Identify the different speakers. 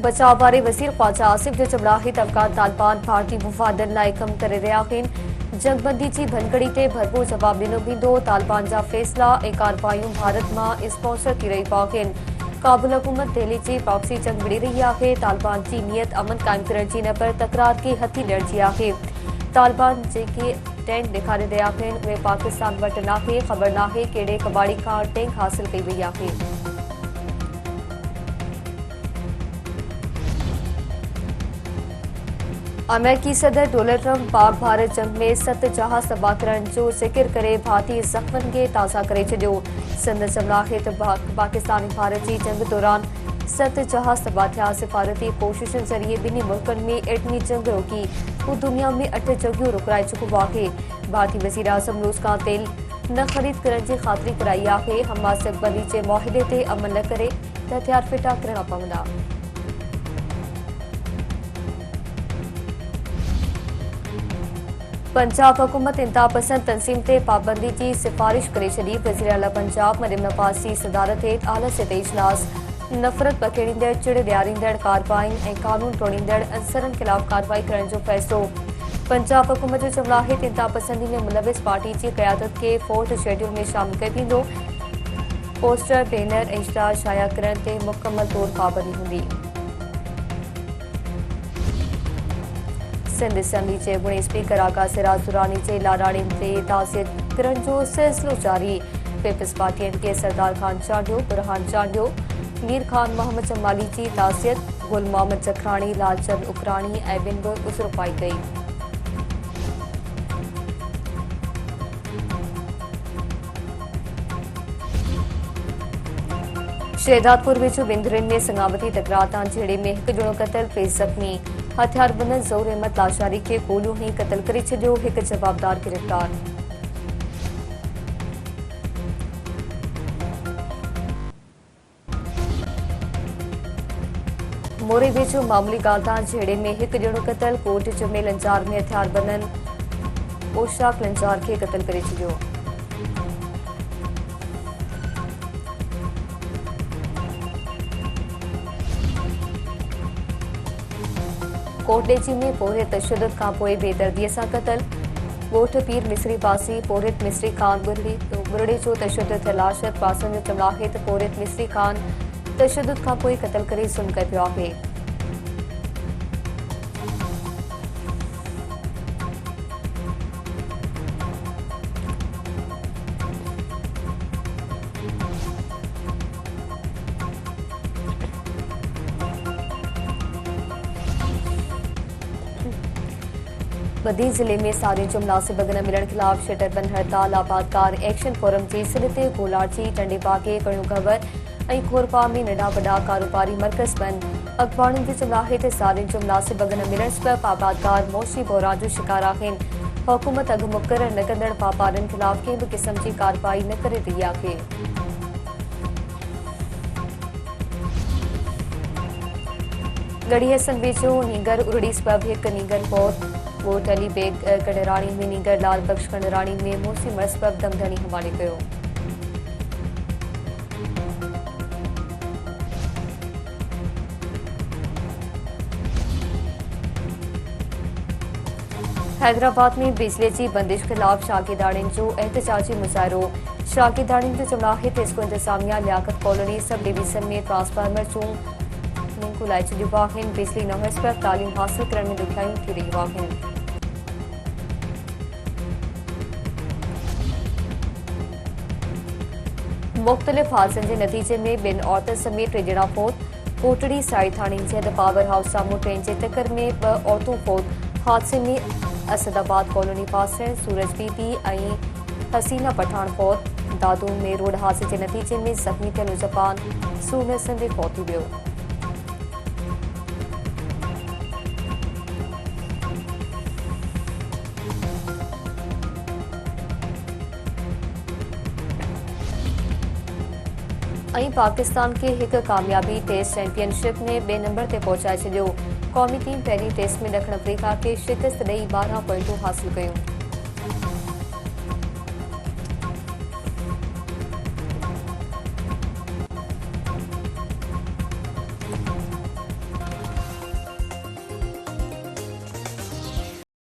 Speaker 1: बचाव बारे वज़ीर ख़्वाजा आसिफ जो चमड़ाहित अफ़गान तालिबान भारतीय मुफ़ादनि लाइ कम करे रहिया आहिनि। जंगबंदी जी भनकड़ी ते भरपूर जवाब ॾिनो वेंदो। तालिबान जा फ़ैसिला ऐं कारवायूं भारत मां स्पॉन्सर थी रहियूं आहिनि। काबुल हुकूमत दिल्ली जी प्रॉक्सी जंग विड़ी रही आहे। तालिबान जी नियत अमन क़ाइम करण जी न पर तकरार खे हथी ॾियण जी आहे। तालिबान जेके टैंक ॾेखारे रहिया आहिनि उहे पाकिस्तान वटि नाहे। ख़बर नाहे कहिड़े कबाड़ी खां टैंक हासिल कई वई आहे। अमेरिकी सदर डोनाल्ड ट्रंप पाक भारत जंग में 7 जहाज़ तबाह करण जो ज़िक्र करे भारतीय ज़ख़्मनि खे ताज़ा करे छॾियो। संदसि चमड़ाहित पाकिस्तान ऐं भारत जी जंग दौरान 7 जहाज़ तबाह थिया। सिफ़ारती कोशिशुनि ज़रिए ॿिन्ही मुल्कनि में एटमी जंग रोकी। हू दुनिया में 8 जंगियूं रुकाए चुको आहे। भारतीय वज़ीर आज़म रूस खां तेल न ख़रीद करण जी ख़ातिरी कराई आहे। हमास जंगबंदी जे मुआहिदे ते अमल न करे त हथियार फिटा करणा पवंदा। पंजाब हुकूमत इंतहा पसंद तंज़ीम ते पाबंदी जी सिफ़ारिश करे छॾी। वज़ीर आला पंजाब मरियम नवाज़ जी सदारत हेठि आला सतही इजलास। नफ़रत पखेड़ींदड़ चिड़ ॾियारींदड़ कारवायुनि ऐं कानून तोड़ींदड़ अंसरनि ख़िलाफ़ कार्रवाई करण जो फ़ैसिलो। पंजाब हुकूमत जो चमड़ो आहे त इंतहा पसंदी में मुलविस पार्टी जी क़यादत खे 4th शेड्यूल में शामिल कयो वेंदो। पोस्टर, बैनर ऐं इश्तिहार शाया करण ते मुकमल तौर पाबंदी हूंदी। सिंध असेंबली जे अॻूणे स्पीकर आगा सिराज दुरानी जे लाड़ाणियुनि ते ताज़ियत करण जो सिलसिलो जारी। पीपल्स पार्टी के सरदार खान चांडियो, बुरहान चांडियो, मीर खान मोहम्मद जमाली जी ताज़ियत, गुल मोहम्मद जखराणी, लालचंद उकराणी ऐं ॿिनि बि उज़र पाई कई। शहदादपुर वेझो बिंदरिन में संगावती तकरार तां झेड़े में हिकु ॼणो क़तल, टे ज़ख़्मी। हथियारबंद ज़ोर अहमद लाशारी खे गोलियूं हणी क़तल करे छॾियो। हिकु जवाबदार गिरफ़्तार। मोरे वेझो मामूली ॻाल्हि तां झेड़े में हिकु ॼणो क़तल, कोट जमेल अंजार में हथियारबंदनि पोशाक लंजार खे क़तल करे छॾियो। कोटडेची में पोरियत तशद्दुद खां पोइ बेदर्दीअ सां क़तल। ॻोठ पीर मिस्री बासी पोरियत मिस्री ख़ान बुरड़े जो तशद्दुद थियल लाशत पासनि जो चमड़ो आहे त पोरियत मिस्री ख़ान तशद्दुद खां पोइ क़तल करे ज़ुल्म कयो पियो आहे। बदी जिले में सारियुनि जो मुनासिब अघ न मिलण ख़िलाफ़ शटर बंद हड़ताल। आबादकार एक्शन फोरम जी सिर ते गोलाची, टंडेबागे, कणियूं गवर ऐं खोरपा में नंढा वॾा कारोबारी मर्कज़ बंद। अख़बारुनि जो चमड़ो आहे त सारियुनि जो मुनासिब अघ न मिलण सबबि आबादकार मौशी बहिरान जो शिकार आहिनि। हुकूमत अघ मुक़रर न कंदड़ वापारियुनि ख़िलाफ़ कंहिं बि क़िस्म जी कार्रवाई न करे रही आहे। गढ़ी हसन वेझो नीगर उरड़ी सबबि हिकु नीगर फौत। ॻोठ अली बेग कंडराणी में नीगर लाल बख्श कंडराणी में मौसी मसबब दमदनी हवाले कयो। हैदराबाद में बिजली जी बंदिश ख़िलाफ़ शागिर्दाणियुनि जो एहतजाजी मुज़ाहिरो। शागिर्दाणियुनि जो चमड़ो आहे त स्कूल इंतिज़ामिया लियाकत कॉलोनी सब डिवीज़न में ट्रांसफार्मर जूं लिंकूं लाइ छॾियूं आहिनि। बिजली न हुअण सबबि तालीम हासिल करण में ॾुखियायूं थी रहियूं आहिनि। मुख़्तलिफ़ हादसनि जे नतीजे में 2 औरतुनि समेत 3 ॼणा फौत। कोटड़ी साई थाणे जे हद पावर हाउस साम्हूं ट्रेन जे टकर में 2 औरतूं फौत। हादसे में असदाबाद कॉलोनी पासे सूरज बीबी ऐं हसीना पठान फौत। दादून में रोड हादसे जे नतीजे में ज़ख़्मी थियल जपान सूरज संदे फौत थी वियो। ऐं पाकिस्तान खे हिकु कामयाबी टेस्ट चैंपियनशिप में 2 नंबर ते पहुचाए छॾियो। क़ौमी टीम पहिरीं टेस्ट में ॾखण अफ्रीका खे शिकस्त ॾेई 12 पॉइंटूं हासिल कयूं।